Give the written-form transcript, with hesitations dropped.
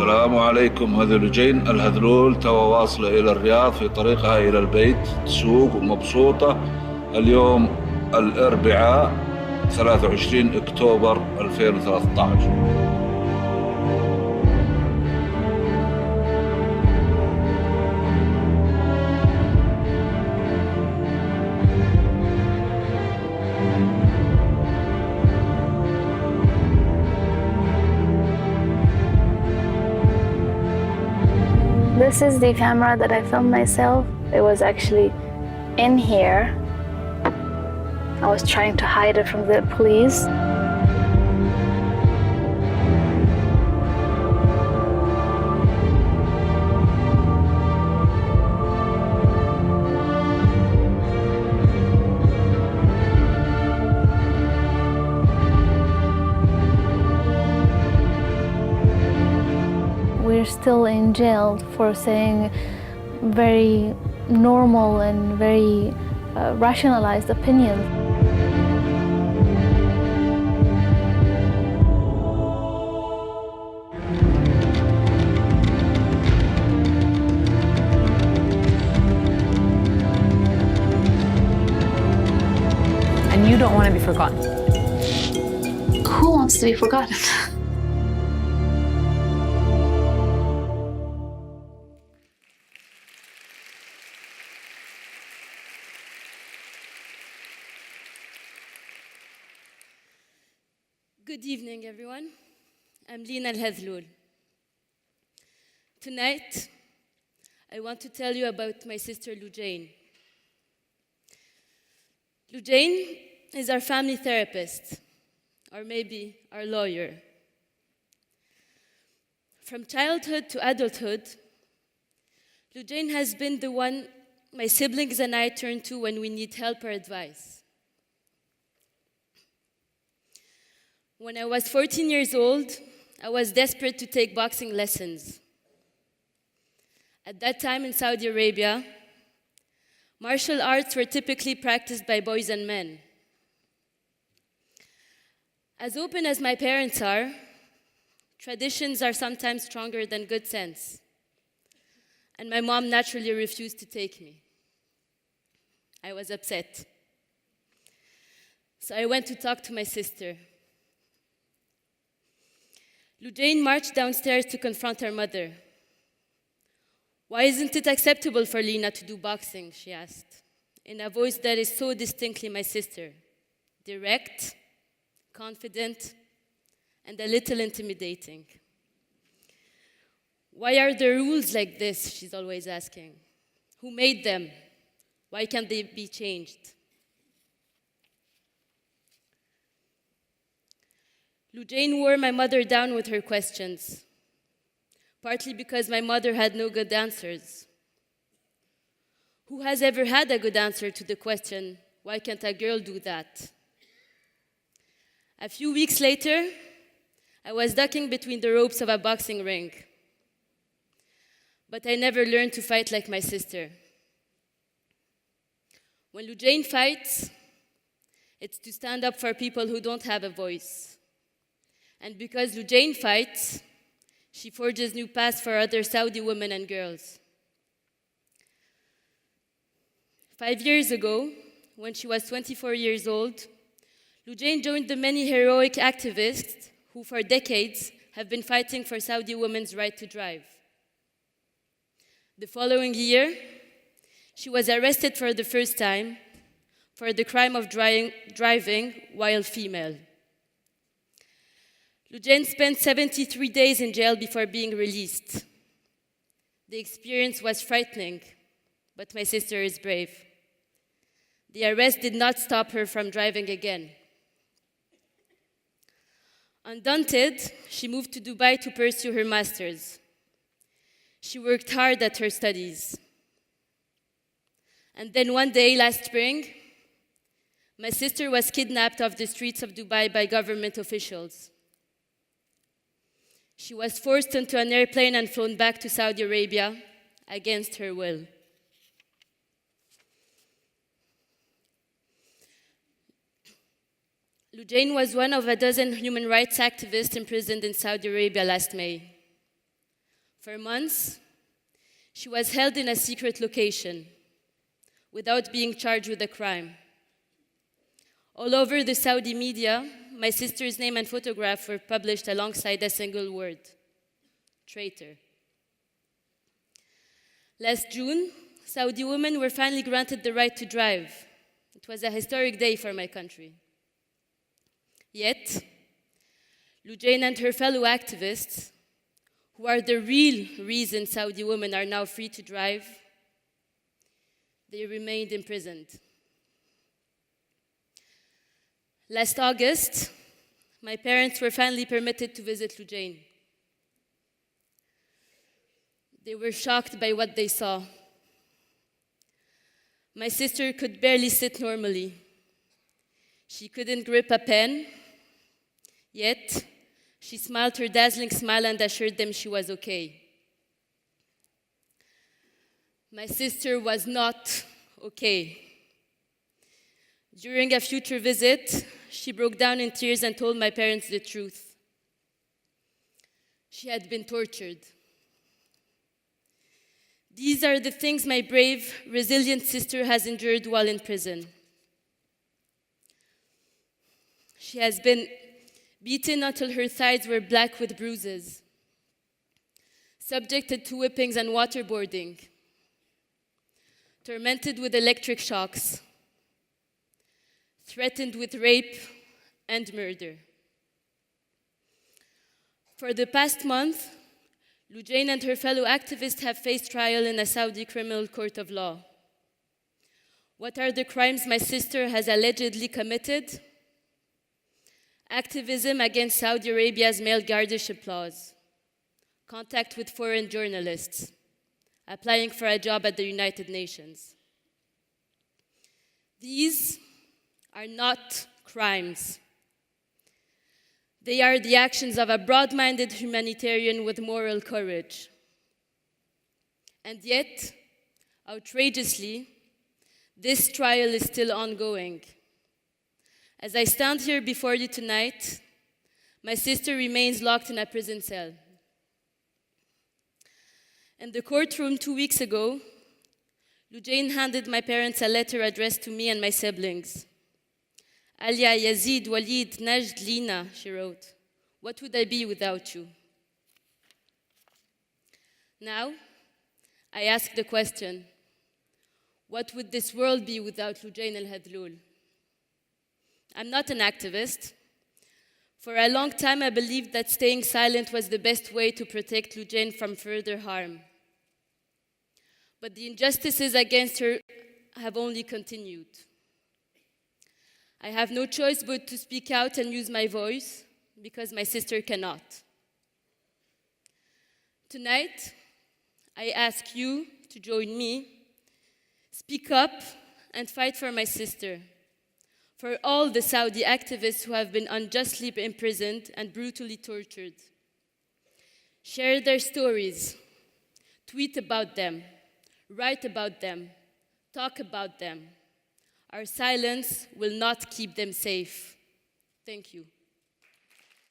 السلام عليكم. هذه لوجين الهذلول توا واصلة إلى الرياض في طريقها إلى البيت، تسوق ومبسوطة. اليوم الأربعاء 23 أكتوبر 2013. This is the camera that I filmed myself. It was actually in here. I was trying to hide it from the police. We're still in jail for saying very normal and very rationalized opinions. And you don't want to be forgotten. Who wants to be forgotten? Good evening, everyone. I'm Lina Al-Hathloul. Tonight, I want to tell you about my sister Loujain. Loujain is our family therapist, or maybe our lawyer. From childhood to adulthood, Loujain has been the one my siblings and I turn to when we need help or advice. When I was 14 years old, I was desperate to take boxing lessons. At that time in Saudi Arabia, martial arts were typically practiced by boys and men. As open as my parents are, traditions are sometimes stronger than good sense. And my mom naturally refused to take me. I was upset. So I went to talk to my sister. Loujain marched downstairs to confront her mother. "Why isn't it acceptable for Lina to do boxing?" she asked, in a voice that is so distinctly my sister. Direct, confident, and a little intimidating. "Why are there rules like this?" she's always asking. "Who made them? Why can't they be changed?" Loujain wore my mother down with her questions, partly because my mother had no good answers. Who has ever had a good answer to the question, "Why can't a girl do that?" A few weeks later, I was ducking between the ropes of a boxing ring. But I never learned to fight like my sister. When Loujain fights, it's to stand up for people who don't have a voice. And because Loujain fights, she forges new paths for other Saudi women and girls. 5 years ago, when she was 24 years old, Loujain joined the many heroic activists who for decades have been fighting for Saudi women's right to drive. The following year, she was arrested for the first time for the crime of driving while female. Loujain spent 73 days in jail before being released. The experience was frightening, but my sister is brave. The arrest did not stop her from driving again. Undaunted, she moved to Dubai to pursue her master's. She worked hard at her studies. And then one day last spring, my sister was kidnapped off the streets of Dubai by government officials. She was forced into an airplane and flown back to Saudi Arabia against her will. Loujain was one of a dozen human rights activists imprisoned in Saudi Arabia last May. For months, she was held in a secret location without being charged with a crime. All over the Saudi media, my sister's name and photograph were published alongside a single word: traitor. Last June, Saudi women were finally granted the right to drive. It was a historic day for my country. Yet, Loujain and her fellow activists, who are the real reason Saudi women are now free to drive, they remained imprisoned. Last August, my parents were finally permitted to visit Loujain. They were shocked by what they saw. My sister could barely sit normally. She couldn't grip a pen, yet she smiled her dazzling smile and assured them she was okay. My sister was not okay. During a future visit, she broke down in tears and told my parents the truth. She had been tortured. These are the things my brave, resilient sister has endured while in prison. She has been beaten until her thighs were black with bruises, subjected to whippings and waterboarding, tormented with electric shocks, threatened with rape and murder. For the past month, Loujain and her fellow activists have faced trial in a Saudi criminal court of law. What are the crimes my sister has allegedly committed? Activism against Saudi Arabia's male guardianship laws, contact with foreign journalists, applying for a job at the United Nations. These are not crimes. They are the actions of a broad-minded humanitarian with moral courage. And yet, outrageously, this trial is still ongoing. As I stand here before you tonight, my sister remains locked in a prison cell. In the courtroom 2 weeks ago, Loujain handed my parents a letter addressed to me and my siblings. Alia, Yazid, Walid, Najd, Lina, she wrote. What would I be without you? Now, I ask the question, what would this world be without Loujain Al-Hathloul? I'm not an activist. For a long time, I believed that staying silent was the best way to protect Loujain from further harm. But the injustices against her have only continued. I have no choice but to speak out and use my voice because my sister cannot. Tonight, I ask you to join me, speak up and fight for my sister, for all the Saudi activists who have been unjustly imprisoned and brutally tortured. Share their stories, tweet about them, write about them, talk about them. Our silence will not keep them safe. Thank you.